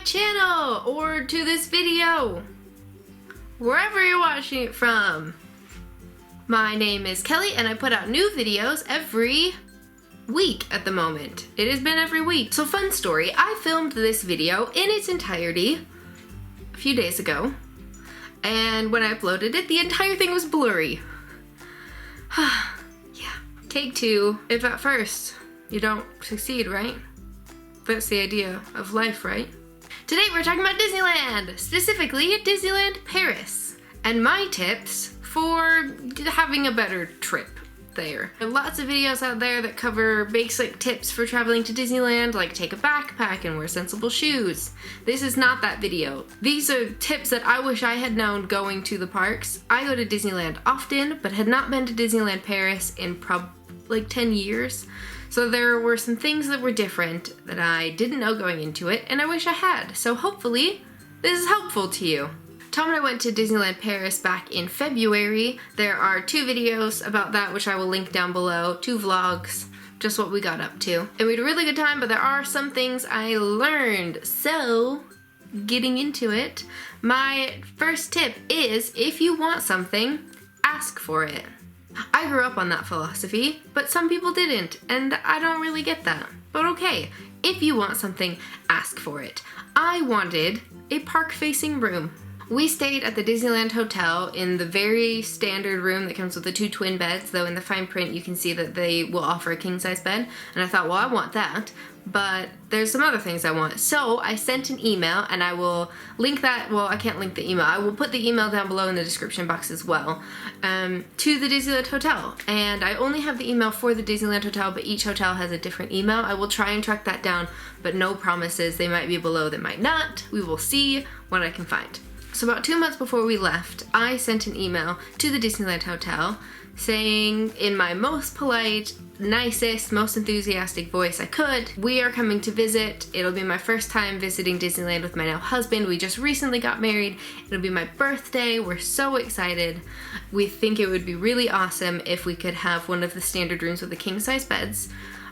channel or to this video, wherever you're watching it from. My name is Kelly and I put out new videos every week at the moment. It has been every week. So fun story, I filmed this video in its entirety a few days ago, and when I uploaded it, the entire thing was blurry. Yeah, take two. If at first you don't succeed, right? That's the idea of life, right? Today we're talking about Disneyland, specifically Disneyland Paris, and my tips for having a better trip there. There are lots of videos out there that cover basic tips for traveling to Disneyland, like take a backpack and wear sensible shoes. This is not that video. These are tips that I wish I had known going to the parks. I go to Disneyland often, but had not been to Disneyland Paris in like 10 years. So there were some things that were different that I didn't know going into it, and I wish I had. So hopefully this is helpful to you. Thom and I went to Disneyland Paris back in February. There are 2 videos about that, which I will link down below, 2 vlogs, just what we got up to. And we had a really good time, but there are some things I learned. So, getting into it, my first tip is if you want something, ask for it. I grew up on that philosophy, but some people didn't, and I don't really get that. But okay, if you want something, ask for it. I wanted a park-facing room. We stayed at the Disneyland Hotel in the very standard room that comes with the 2 twin beds, though in the fine print you can see that they will offer a king-size bed, and I thought, well, I want that, but there's some other things I want. So I sent an email, and I will link that, well, I can't link the email, I will put the email down below in the description box as well, to the Disneyland Hotel. And I only have the email for the Disneyland Hotel, but each hotel has a different email. I will try and track that down, but no promises. They might be below, they might not. We will see what I can find. So about 2 months before we left, I sent an email to the Disneyland Hotel saying in my most polite, nicest, most enthusiastic voice I could, we are coming to visit. It'll be my first time visiting Disneyland with my now husband. We just recently got married. It'll be my birthday. We're so excited. We think it would be really awesome if we could have one of the standard rooms with the king-size beds.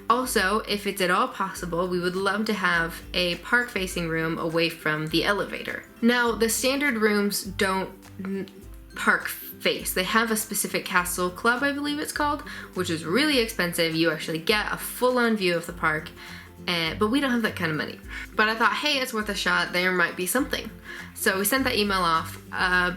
Also, if it's at all possible, we would love to have a park-facing room away from the elevator. Now, the standard rooms don't park face. They have a specific castle club, I believe it's called, which is really expensive. You actually get a full-on view of the park, but we don't have that kind of money. But I thought, hey, it's worth a shot. There might be something. So we sent that email off.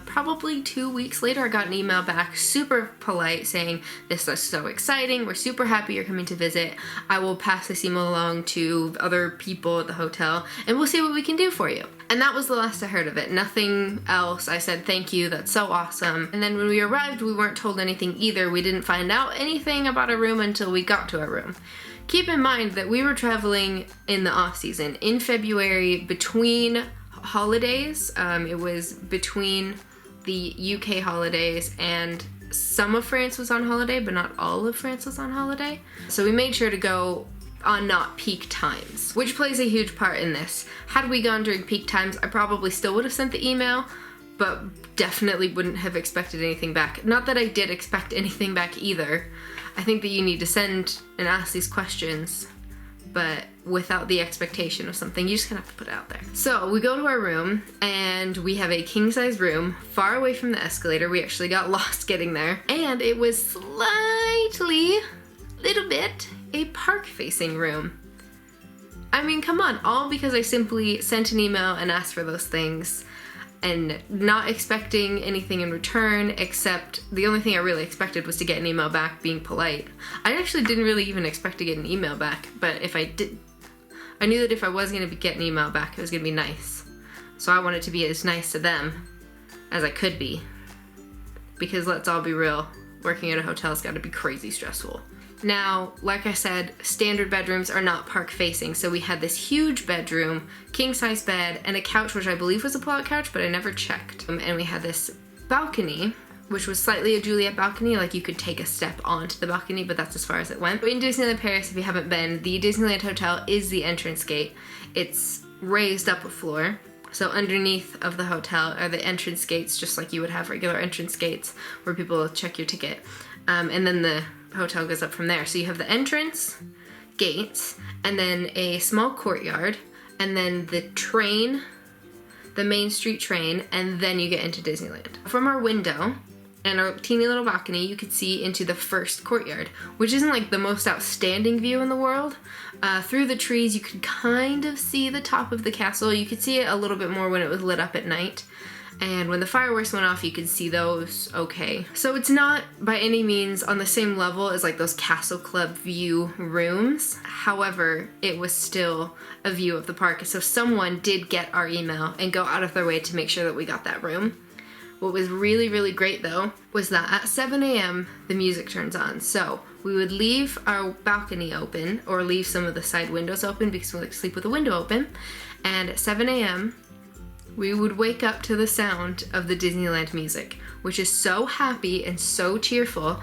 Probably 2 weeks later, I got an email back, super polite, saying, this is so exciting. We're super happy you're coming to visit. I will pass this email along to other people at the hotel, and we'll see what we can do for you. And that was the last I heard of it. Nothing else. I said, thank you, that's so awesome. And then when we arrived, we weren't told anything either. We didn't find out anything about a room until we got to our room. Keep in mind that we were traveling in the off-season, in February, between holidays. It was between the UK holidays, and some of France was on holiday, but not all of France was on holiday. So we made sure to go on not peak times, which plays a huge part in this. Had we gone during peak times, I probably still would have sent the email, but definitely wouldn't have expected anything back. Not that I did expect anything back either. I think that you need to send and ask these questions, but without the expectation of something. You just kind of have to put it out there. So we go to our room, and we have a king-size room far away from the escalator. We actually got lost getting there, and it was slightly, little bit, a park-facing room. I mean, come on, all because I simply sent an email and asked for those things, and not expecting anything in return, except the only thing I really expected was to get an email back being polite. I actually didn't really even expect to get an email back, but if I did, I knew that if I was going to get an email back, it was going to be nice. So I wanted to be as nice to them as I could be. Because let's all be real, working at a hotel's got to be crazy stressful. Now, like I said, standard bedrooms are not park facing, so we had this huge bedroom, king-size bed, and a couch, which I believe was a pull-out couch, but I never checked. And we had this balcony, which was slightly a Juliet balcony, like you could take a step onto the balcony, but that's as far as it went. But in Disneyland Paris, if you haven't been, the Disneyland Hotel is the entrance gate. It's raised up a floor. So underneath of the hotel are the entrance gates, just like you would have regular entrance gates where people check your ticket. And then the hotel goes up from there. So you have the entrance gates, and then a small courtyard, and then the train, the Main Street train, and then you get into Disneyland. From our window and our teeny little balcony, you could see into the first courtyard, which isn't like the most outstanding view in the world. Through the trees, you could kind of see the top of the castle. You could see it a little bit more when it was lit up at night. And when the fireworks went off, you could see those okay. So it's not by any means on the same level as like those Castle Club view rooms. However, it was still a view of the park. So someone did get our email and go out of their way to make sure that we got that room. What was really, really great though, was that at 7 a.m. the music turns on. So we would leave our balcony open or leave some of the side windows open because we like to sleep with the window open. And at 7 a.m. we would wake up to the sound of the Disneyland music, which is so happy and so cheerful.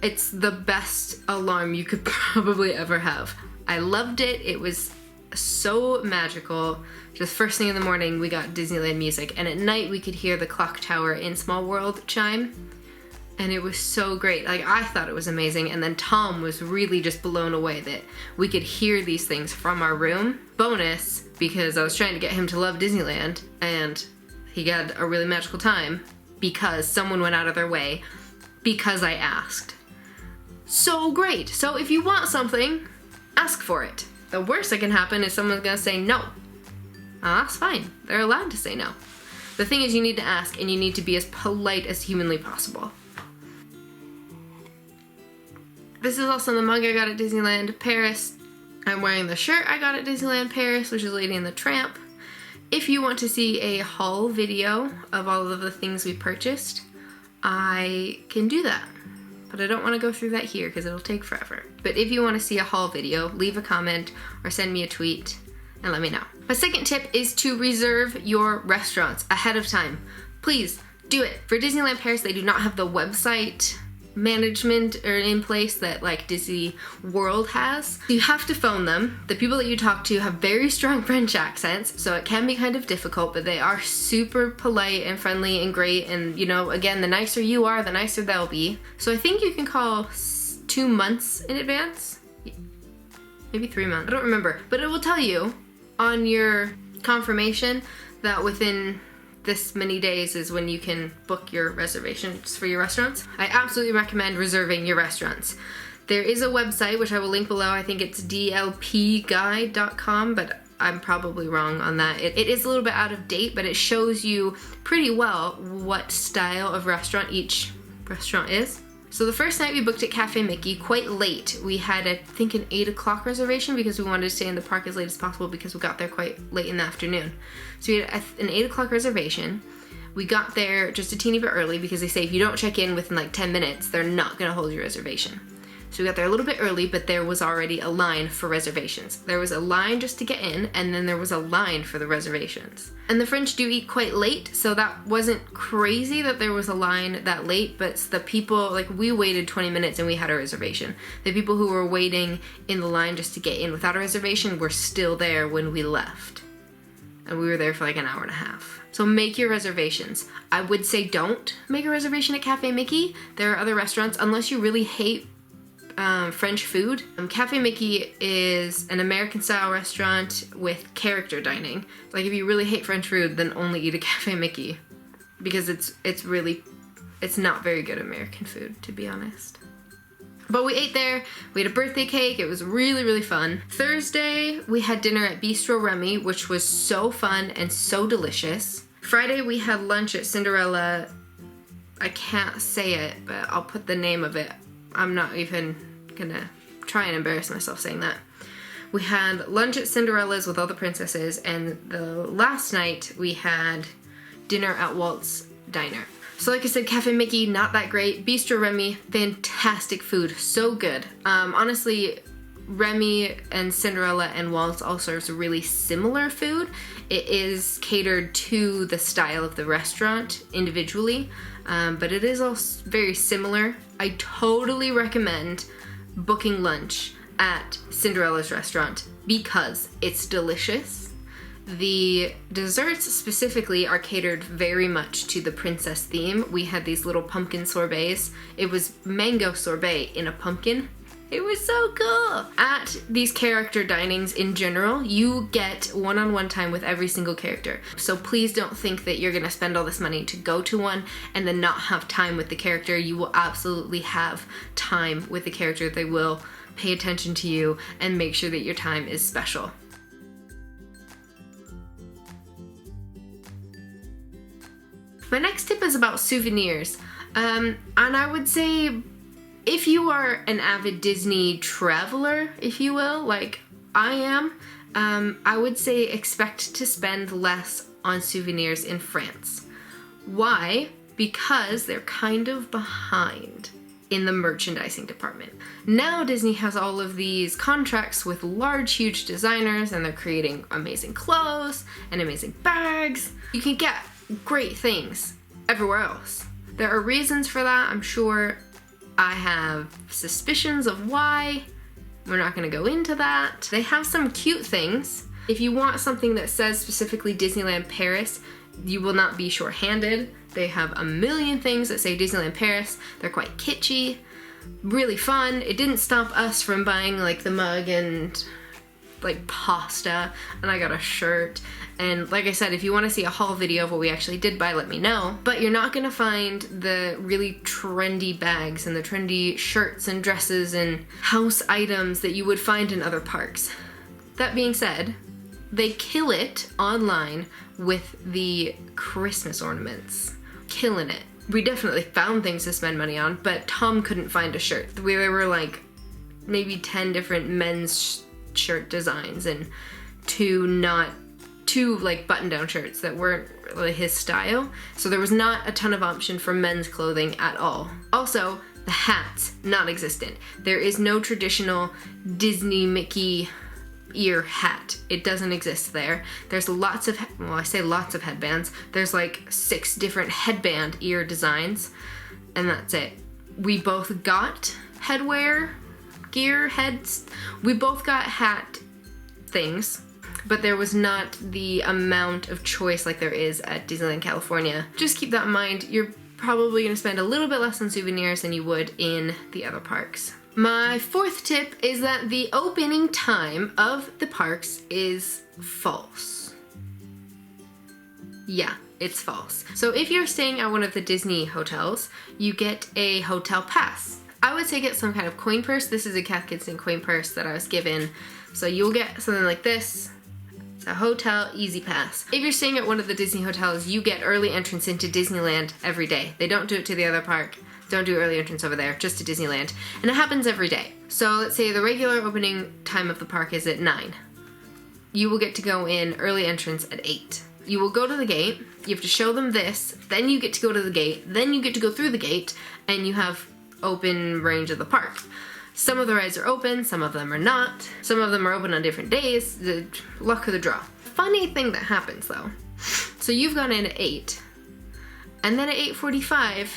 It's the best alarm you could probably ever have. I loved it. It was so magical. Just first thing in the morning, we got Disneyland music, and at night we could hear the clock tower in Small World chime, and it was so great. Like, I thought it was amazing, and then Thom was really just blown away that we could hear these things from our room. Bonus, because I was trying to get him to love Disneyland, and he got a really magical time because someone went out of their way because I asked. So great. So if you want something, ask for it. The worst that can happen is someone's gonna say no. That's fine. They're allowed to say no. The thing is, you need to ask, and you need to be as polite as humanly possible. This is also the mug I got at Disneyland Paris. I'm wearing the shirt I got at Disneyland Paris, which is Lady and the Tramp. If you want to see a haul video of all of the things we purchased, I can do that. But I don't want to go through that here because it'll take forever. But if you want to see a haul video, leave a comment or send me a tweet and let me know. My second tip is to reserve your restaurants ahead of time. Please do it. For Disneyland Paris, they do not have the website management or in place that like Disney World has. You have to phone them. The people that you talk to have very strong French accents, so it can be kind of difficult, but they are super polite and friendly and great, and you know, again, the nicer you are, the nicer they'll be. So I think you can call 2 months in advance, maybe 3 months, I don't remember, but it will tell you on your confirmation that within this many days is when you can book your reservations for your restaurants. I absolutely recommend reserving your restaurants. There is a website, which I will link below. I think it's dlp.guide.com, but I'm probably wrong on that. It is a little bit out of date, but it shows you pretty well what style of restaurant each restaurant is. So the first night we booked at Cafe Mickey quite late. We had, I think, an 8 o'clock reservation because we wanted to stay in the park as late as possible because we got there quite late in the afternoon. So we had an 8 o'clock reservation. We got there just a teeny bit early because they say if you don't check in within like 10 minutes, they're not gonna hold your reservation. So we got there a little bit early, but there was already a line for reservations. There was a line just to get in, and then there was a line for the reservations. And the French do eat quite late, so that wasn't crazy that there was a line that late, but the people, like we waited 20 minutes and we had a reservation. The people who were waiting in the line just to get in without a reservation were still there when we left. And we were there for like an hour and a half. So make your reservations. I would say don't make a reservation at Cafe Mickey. There are other restaurants, unless you really hate French food. Cafe Mickey is an American style restaurant with character dining. Like if you really hate French food, then only eat at Cafe Mickey because it's not very good American food, to be honest. But we ate there, we had a birthday cake, it was really, really fun. Thursday, we had dinner at Bistro Remy, which was so fun and so delicious. Friday, we had lunch at Cinderella. I can't say it, but I'll put the name of it. I'm not even gonna try and embarrass myself saying that. We had lunch at Cinderella's with all the princesses, and the last night we had dinner at Walt's Diner. So like I said, Cafe Mickey, not that great. Bistro Remy, fantastic food, so good. Honestly, Remy and Cinderella and Walt's all serves really similar food. It is catered to the style of the restaurant individually, but it is all very similar. I totally recommend booking lunch at Cinderella's restaurant because it's delicious. The desserts specifically are catered very much to the princess theme. We had these little pumpkin sorbets. It was mango sorbet in a pumpkin. It was so cool. At these character dinings in general, you get one-on-one time with every single character. So please don't think that you're gonna spend all this money to go to one and then not have time with the character. You will absolutely have time with the character. They will pay attention to you and make sure that your time is special. My next tip is about souvenirs. And I would say if you are an avid Disney traveler, if you will, like I am, I would say expect to spend less on souvenirs in France. Why? Because they're kind of behind in the merchandising department. Now Disney has all of these contracts with large, huge designers, and they're creating amazing clothes and amazing bags. You can get great things everywhere else. There are reasons for that, I'm sure. I have suspicions of why. We're not gonna go into that. They have some cute things. If you want something that says specifically Disneyland Paris, you will not be short-handed. They have a million things that say Disneyland Paris. They're quite kitschy, really fun. It didn't stop us from buying like the mug and like pasta, and I got a shirt. And like I said, if you want to see a haul video of what we actually did buy, let me know. But you're not gonna find the really trendy bags and the trendy shirts and dresses and house items that you would find in other parks. That being said, they kill it online with the Christmas ornaments. Killing it. We definitely found things to spend money on, but Thom couldn't find a shirt. There were like maybe 10 different men's shirt designs and two like button-down shirts that weren't really his style. So there was not a ton of option for men's clothing at all. Also, the hats, not existent. There is no traditional Disney Mickey ear hat. It doesn't exist there. There's lots of, well, I say lots of headbands. There's like 6 different headband ear designs, and that's it. We both got headwear, gear, heads. We both got hat things, but there was not the amount of choice like there is at Disneyland California. Just keep that in mind. You're probably gonna spend a little bit less on souvenirs than you would in the other parks. My 4th tip is that the opening time of the parks is false. Yeah, it's false. So if you're staying at one of the Disney hotels, you get a hotel pass. I would say get some kind of coin purse. This is a Cath Kidston coin purse that I was given. So you'll get something like this. It's a hotel easy pass. If you're staying at one of the Disney hotels, you get early entrance into Disneyland every day. They don't do it to the other park. Don't do early entrance over there, just to Disneyland. And it happens every day. So let's say the regular opening time of the park is at 9. You will get to go in early entrance at 8. You will go to the gate, you have to show them this, then you get to go to the gate, then you get to go through the gate, and you have open range of the park. Some of the rides are open, some of them are not. Some of them are open on different days, the luck of the draw. Funny thing that happens though. So you've gone in at 8, and then at 8:45,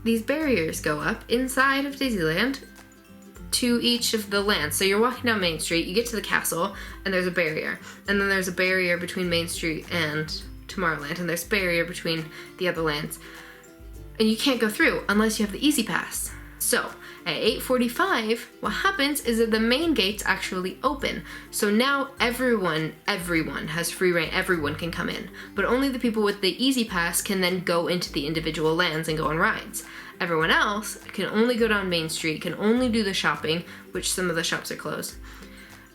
these barriers go up inside of Disneyland to each of the lands. So you're walking down Main Street, you get to the castle, and there's a barrier. And then there's a barrier between Main Street and Tomorrowland, and there's a barrier between the other lands. And you can't go through unless you have the Easy Pass. So at 8:45, what happens is that the main gates actually open. So now everyone has free reign, everyone can come in. But only the people with the Easy Pass can then go into the individual lands and go on rides. Everyone else can only go down Main Street, can only do the shopping, which some of the shops are closed,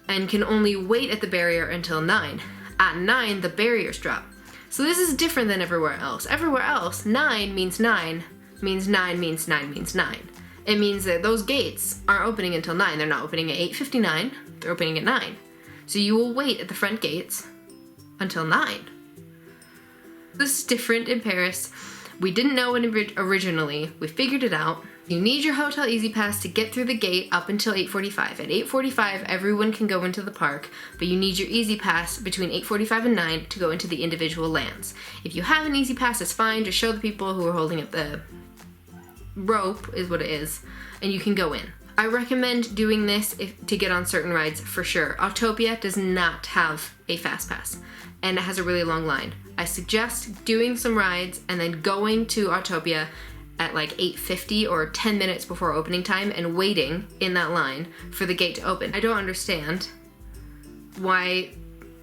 and can only wait at the barrier until 9. At 9, the barriers drop. So this is different than everywhere else. Everywhere else, 9 means 9, means 9 means 9 means 9. It means that those gates aren't opening until 9. They're not opening at 8:59, they're opening at 9. So you will wait at the front gates until 9. This is different in Paris. We didn't know it originally. We figured it out. You need your Hotel Easy Pass to get through the gate up until 8:45. At 8:45, everyone can go into the park, but you need your Easy Pass between 8:45 and 9 to go into the individual lands. If you have an Easy Pass, it's fine. Just show the people who are holding up the rope, is what it is, and you can go in. I recommend doing this to get on certain rides for sure. Autopia does not have a fast pass, and it has a really long line. I suggest doing some rides and then going to Autopia at like 8:50 or 10 minutes before opening time and waiting in that line for the gate to open. I don't understand why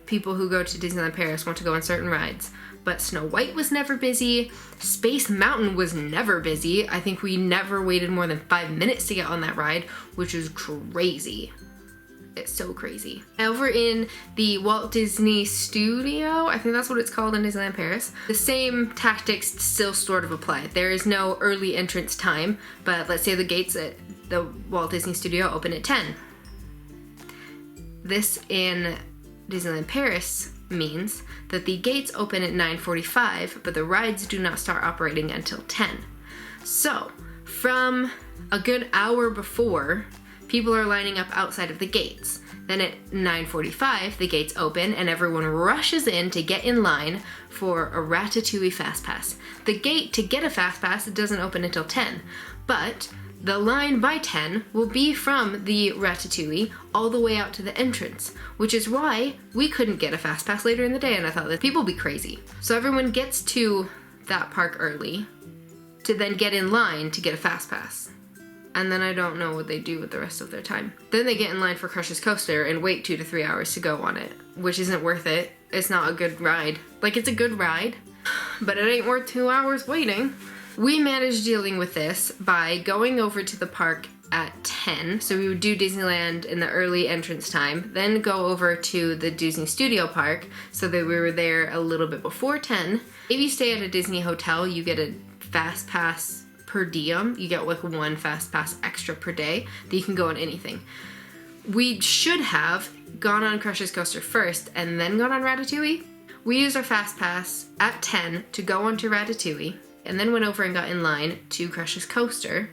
people who go to Disneyland Paris want to go on certain rides, but Snow White was never busy. Space Mountain was never busy. I think we never waited more than 5 minutes to get on that ride, which is crazy. It's so crazy. Over in the Walt Disney Studio, I think that's what it's called in Disneyland Paris, the same tactics still sort of apply. There is no early entrance time, but let's say the gates at the Walt Disney Studio open at 10. This in Disneyland Paris means that the gates open at 9:45, but the rides do not start operating until 10. So, from a good hour before, people are lining up outside of the gates. Then at 9:45, the gates open and everyone rushes in to get in line for a Ratatouille Fast Pass. The gate to get a Fast Pass doesn't open until 10, but the line by 10 will be from the Ratatouille all the way out to the entrance, which is why we couldn't get a Fast Pass later in the day, and I thought that people would be crazy. So everyone gets to that park early to then get in line to get a Fast Pass. And then I don't know what they do with the rest of their time. Then they get in line for Crush's Coaster and wait 2 to 3 hours to go on it, which isn't worth it. It's not a good ride. Like, it's a good ride, but it ain't worth 2 hours waiting. We managed dealing with this by going over to the park at 10. So we would do Disneyland in the early entrance time, then go over to the Disney Studio Park so that we were there a little bit before 10. If you stay at a Disney hotel, you get a Fast Pass per diem. You get like 1 Fast Pass extra per day that you can go on anything. We should have gone on Crush's Coaster first and then gone on Ratatouille. We used our Fast Pass at 10 to go onto Ratatouille, and then went over and got in line to Crush's Coaster,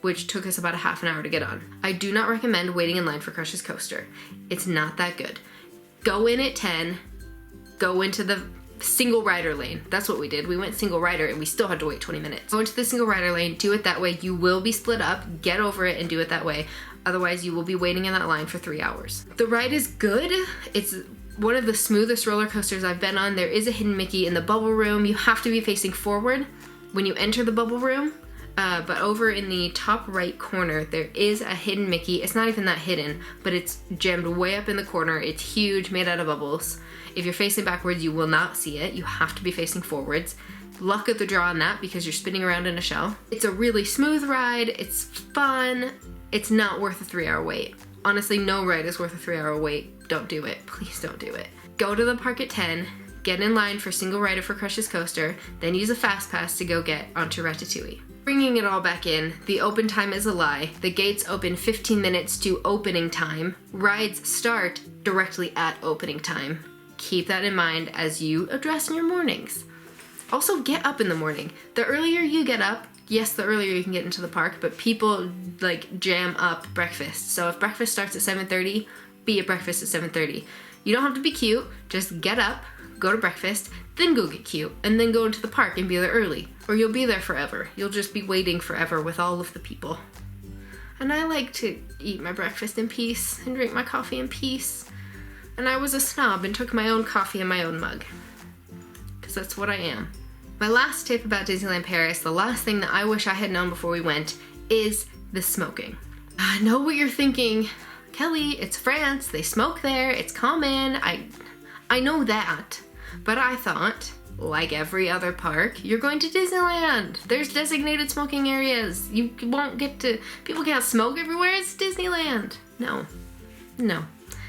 which took us about a half an hour to get on. I do not recommend waiting in line for Crush's Coaster. It's not that good. Go in at 10, go into the single rider lane. That's what we did. We went single rider and we still had to wait 20 minutes. Go into the single rider lane, do it that way. You will be split up, get over it and do it that way. Otherwise you will be waiting in that line for 3 hours. The ride is good. It's one of the smoothest roller coasters I've been on. There is a hidden Mickey in the bubble room. You have to be facing forward when you enter the bubble room, but over in the top right corner, there is a hidden Mickey. It's not even that hidden, but it's jammed way up in the corner. It's huge, made out of bubbles. If you're facing backwards, you will not see it. You have to be facing forwards. Luck of the draw on that because you're spinning around in a shell. It's a really smooth ride. It's fun. It's not worth a 3-hour wait. Honestly, no ride is worth a 3-hour wait. Don't do it. Please don't do it. Go to the park at 10, get in line for single rider for Crush's Coaster, then use a Fast Pass to go get onto Ratatouille. Bringing it all back in, the open time is a lie. The gates open 15 minutes to opening time. Rides start directly at opening time. Keep that in mind as you address in your mornings. Also, get up in the morning. The earlier you get up, yes, the earlier you can get into the park, but people like jam up breakfast. So if breakfast starts at 7:30, be at breakfast at 7:30. You don't have to be cute, just get up, go to breakfast, then go get cute, and then go into the park and be there early. Or you'll be there forever. You'll just be waiting forever with all of the people. And I like to eat my breakfast in peace and drink my coffee in peace. And I was a snob and took my own coffee in my own mug. Because that's what I am. My last tip about Disneyland Paris, the last thing that I wish I had known before we went, is the smoking. I know what you're thinking. Kelly, it's France, they smoke there, it's common. I know that, but I thought, like every other park, you're going to Disneyland. There's designated smoking areas. You won't get to, people can't smoke everywhere, it's Disneyland. No,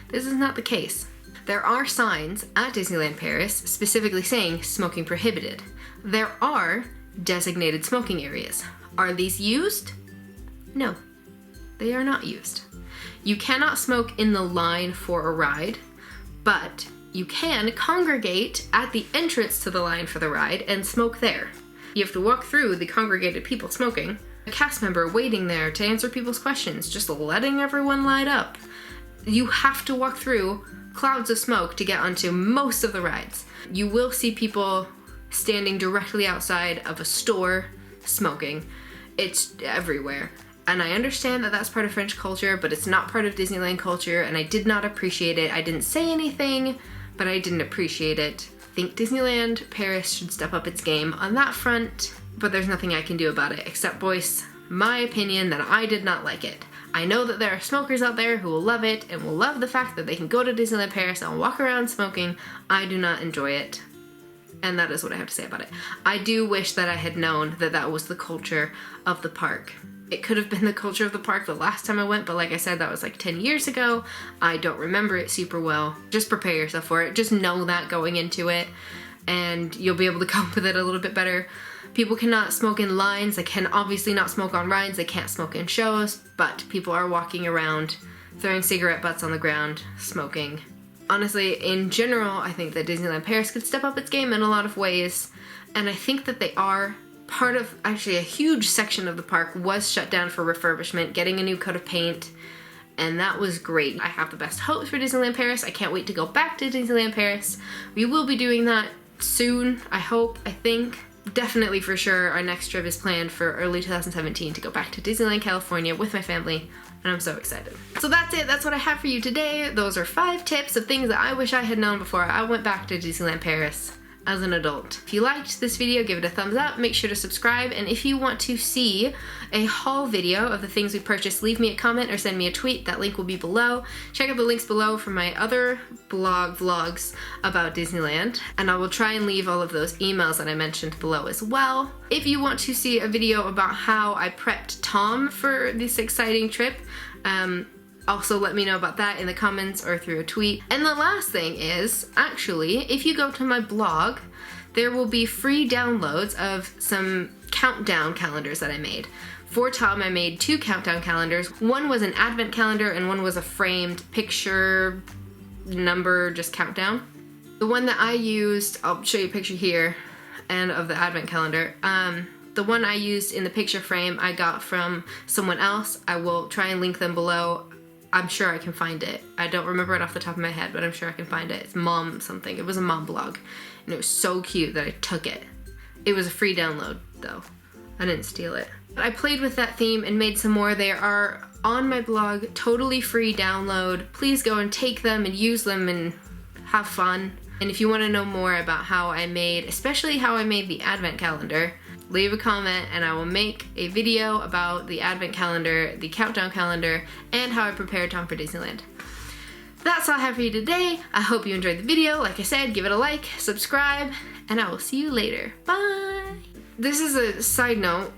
this is not the case. There are signs at Disneyland Paris specifically saying smoking prohibited. There are designated smoking areas. Are these used? No, they are not used. You cannot smoke in the line for a ride, but you can congregate at the entrance to the line for the ride and smoke there. You have to walk through the congregated people smoking, a cast member waiting there to answer people's questions, just letting everyone light up. You have to walk through clouds of smoke to get onto most of the rides. You will see people standing directly outside of a store smoking. It's everywhere. And I understand that that's part of French culture, but it's not part of Disneyland culture, and I did not appreciate it. I didn't say anything, but I didn't appreciate it. I think Disneyland Paris should step up its game on that front. but there's nothing I can do about it except voice my opinion that I did not like it. I know that there are smokers out there who will love it and will love the fact that they can go to Disneyland Paris and walk around smoking. I do not enjoy it. And that is what I have to say about it. I do wish that I had known that that was the culture of the park. It could have been the culture of the park the last time I went, but like I said, that was like 10 years ago. I don't remember it super well. Just prepare yourself for it. Just know that going into it, and you'll be able to cope with it a little bit better. People cannot smoke in lines. They can obviously not smoke on rides. They can't smoke in shows, but people are walking around, throwing cigarette butts on the ground, smoking. Honestly, in general, I think that Disneyland Paris could step up its game in a lot of ways, and I think that they are. Part of, actually a huge section of the park was shut down for refurbishment, getting a new coat of paint, and that was great. I have the best hopes for Disneyland Paris. I can't wait to go back to Disneyland Paris. We will be doing that soon, I hope, I think. Definitely for sure, our next trip is planned for early 2017 to go back to Disneyland, California with my family, and I'm so excited. So that's it, that's what I have for you today. Those are 5 tips of things that I wish I had known before I went back to Disneyland Paris as an adult. If you liked this video, give it a thumbs up, make sure to subscribe, and if you want to see a haul video of the things we purchased, leave me a comment or send me a tweet. That link will be below. Check out the links below for my other vlogs about Disneyland, and I will try and leave all of those emails that I mentioned below as well. If you want to see a video about how I prepped Thom for this exciting trip, also let me know about that in the comments or through a tweet. And the last thing is, actually, if you go to my blog, there will be free downloads of some countdown calendars that I made. For Thom, I made 2 countdown calendars. One was an advent calendar and one was a framed picture number, just countdown. The one that I used, I'll show you a picture here, and of the advent calendar. The one I used in the picture frame I got from someone else. I will try and link them below. I'm sure I can find it. I don't remember it off the top of my head, but I'm sure I can find it. It's mom something. It was a mom blog, and it was so cute that I took it. It was a free download, though. I didn't steal it. I played with that theme and made some more. They are on my blog, totally free download. Please go and take them and use them and have fun. And if you want to know more about how I made, especially how I made the advent calendar, leave a comment and I will make a video about the advent calendar, the countdown calendar, and how I prepared Thom for Disneyland. That's all I have for you today. I hope you enjoyed the video. Like I said, give it a like, subscribe, and I will see you later. Bye! This is a side note.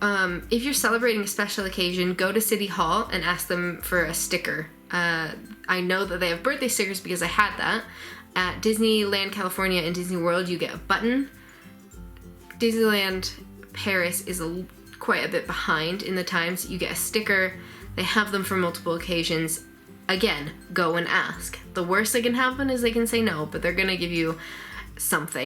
If you're celebrating a special occasion, go to City Hall and ask them for a sticker. I know that they have birthday stickers because I had that. At Disneyland California and Disney World, you get a button. Disneyland Paris is quite a bit behind in the times. You get a sticker. They have them for multiple occasions. Again, go and ask. The worst that can happen is they can say no, but they're gonna give you something.